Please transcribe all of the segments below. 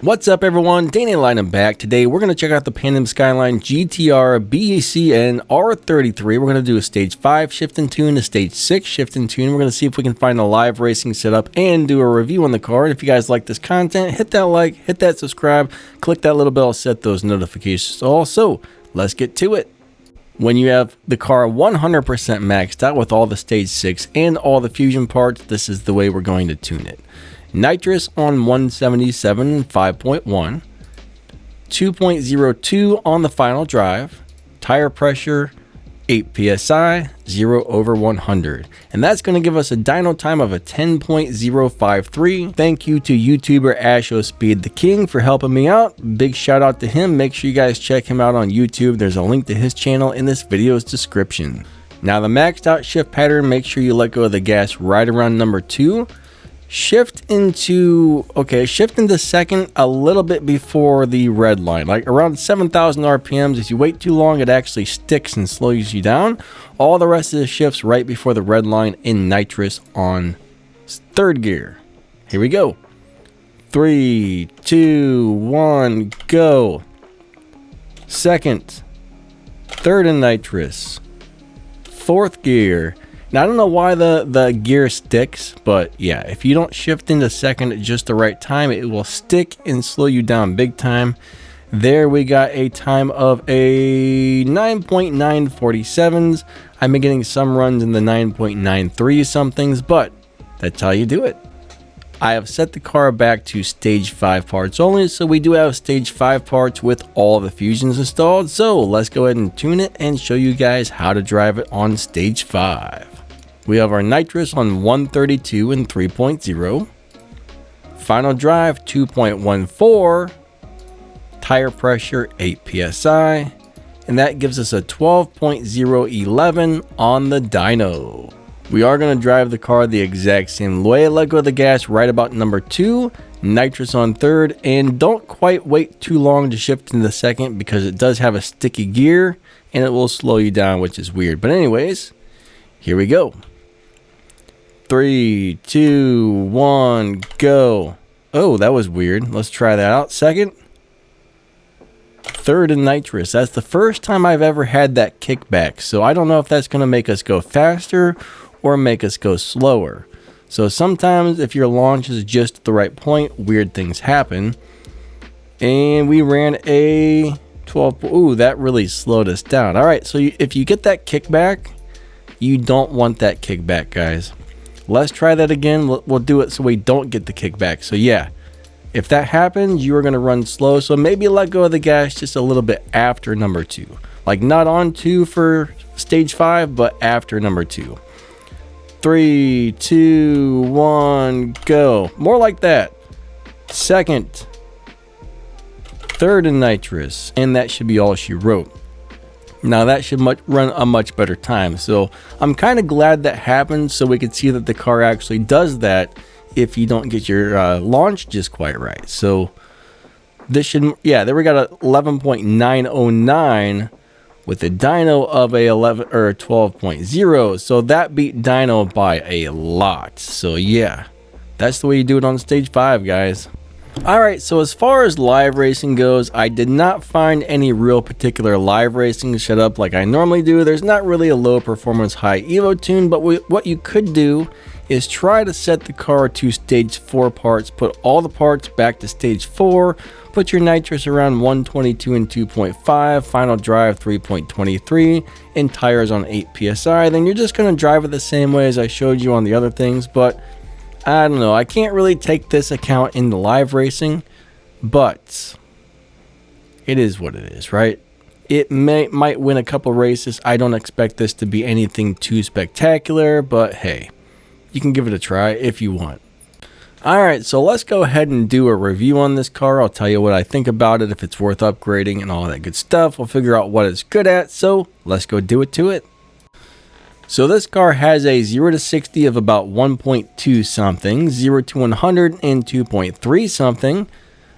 What's up everyone, Danny Line back. Today we're going to check out the Pandem Skyline GTR BCNR33. We're going to do a stage 5 shift and tune, a stage 6 shift and tune. We're going to see if we can find a live racing setup and do a review on the car. And if you guys like this content, hit that like, hit that subscribe, click that little bell, set those notifications. Also, let's get to it. When you have the car 100% maxed out with all the stage 6 and all the fusion parts, this is the way we're going to tune it. Nitrous on 177 and 5.1, 2.02 on the final drive, tire pressure 8 psi, 0/100, and that's going to give us a dyno time of a 10.053. Thank you to YouTuber Asho Speed the King for helping me out. Big shout out to him. Make sure you guys check him out on YouTube. There's a link to his channel in this video's description. Now the maxed out shift pattern, make sure you let go of the gas right around number 2. Shift into second a little bit before the red line, like around 7,000 RPMs. If you wait too long, it actually sticks and slows you down. All the rest of the shifts right before the red line in nitrous on 3rd gear. Here we go. 3, 2, 1, go. 2nd, 3rd in nitrous, 4th gear. Now, I don't know why the gear sticks, but yeah, if you don't shift into 2nd at just the right time, it will stick and slow you down big time. There we got a time of a 9.947s. I've been getting some runs in the 9.93 somethings, but that's how you do it. I have set the car back to stage 5 parts only, so we do have stage 5 parts with all the fusions installed. So let's go ahead and tune it and show you guys how to drive it on stage 5. We have our nitrous on 132 and 3.0, final drive 2.14, tire pressure 8 psi, and that gives us a 12.011 on the dyno. We are going to drive the car the exact same way. Let go of the gas right about number 2, nitrous on 3rd, and don't quite wait too long to shift into 2nd because it does have a sticky gear and it will slow you down, which is weird. But anyways, here we go. 3, 2, 1, go. Oh, that was weird. Let's try that out. 2nd, 3rd in nitrous. That's the first time I've ever had that kickback, so I don't know if that's going to make us go faster or make us go slower. So sometimes if your launch is just at the right point, weird things happen. And we ran a 12. Ooh, that really slowed us down. All right, so if you get that kickback, you don't want that kickback, guys. Let's try that again. We'll do it so we don't get the kickback. So yeah, if that happens, you are going to run slow. So maybe let go of the gas just a little bit after number 2. Like not on 2 for stage 5, but after number 2. 3, 2, 1, go. More like that. 2nd, 3rd in nitrous. And that should be all she wrote. Now that should run a much better time. So I'm kind of glad that happened, so we could see that the car actually does that if you don't get your launch just quite right. So this should, yeah, there we got a 11.909 with a dyno of a 12.0. So that beat dyno by a lot. So yeah, that's the way you do it on stage 5, guys. Alright, so as far as live racing goes, I did not find any real particular live racing set up like I normally do. There's not really a low performance high evo tune, but what you could do is try to set the car to stage 4 parts, put all the parts back to stage 4, put your nitrous around 122 and 2.5, final drive 3.23, and tires on 8 psi. Then you're just going to drive it the same way as I showed you on the other things, but I don't know. I can't really take this account into live racing, but it is what it is, right? It might win a couple races. I don't expect this to be anything too spectacular, but hey, you can give it a try if you want. Alright, so let's go ahead and do a review on this car. I'll tell you what I think about it, if it's worth upgrading and all that good stuff. We'll figure out what it's good at, so let's go do it to it. So this car has a 0 to 60 of about 1.2 something, 0 to 100 in 2.3 something.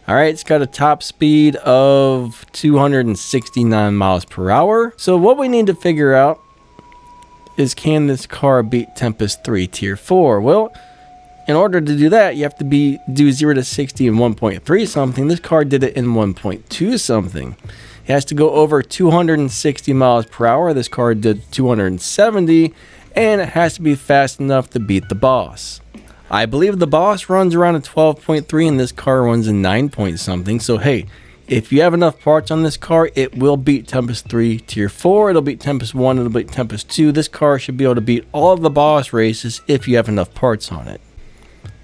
All right, it's got a top speed of 269 miles per hour. So what we need to figure out is, can this car beat Tempest 3 Tier 4? Well, In order to do that, you have to do 0 to 60 in 1.3 something. This car did it in 1.2 something. It has to go over 260 miles per hour. This car did 270, and it has to be fast enough to beat the boss. I believe the boss runs around a 12.3 and this car runs a 9 point something. So hey, if you have enough parts on this car, it will beat Tempest 3 Tier 4, it'll beat Tempest 1, it'll beat Tempest 2. This car should be able to beat all of the boss races if you have enough parts on it.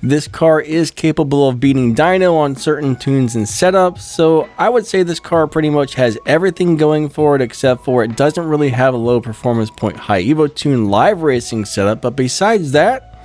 This car is capable of beating Dyno on certain tunes and setups, so I would say this car pretty much has everything going for it, except for it doesn't really have a low performance point high Evo tune live racing setup. But besides that,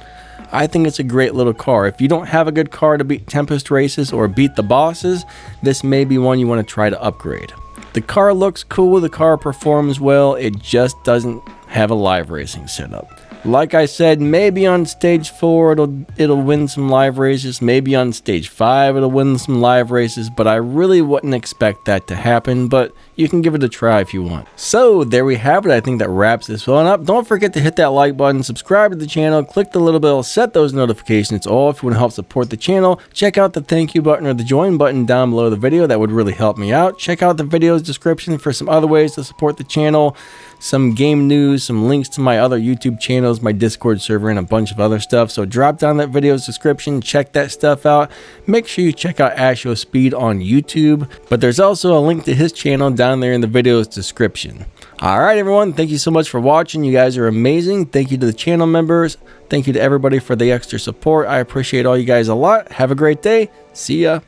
I think it's a great little car. If you don't have a good car to beat Tempest races or beat the bosses, this may be one you want to try to upgrade. The car looks cool, the car performs well, it just doesn't have a live racing setup. Like I said, maybe on stage 4 it'll win some live races, maybe on stage 5 it'll win some live races, but I really wouldn't expect that to happen, but you can give it a try if you want. So there we have it. I think that wraps this one up. Don't forget to hit that like button, subscribe to the channel, click the little bell, set those notifications all if you want to help support the channel. Check out the thank you button or the join button down below the video. That would really help me out. Check out the video's description for some other ways to support the channel, some game news, some links to my other YouTube channels, my Discord server, and a bunch of other stuff. So drop down that video's description, check that stuff out. Make sure you check out Asho Speed on YouTube, but there's also a link to his channel down there in the video's description. Alright everyone, thank you so much for watching. You guys are amazing. Thank you to the channel members. Thank you to everybody for the extra support. I appreciate all you guys a lot. Have a great day. See ya.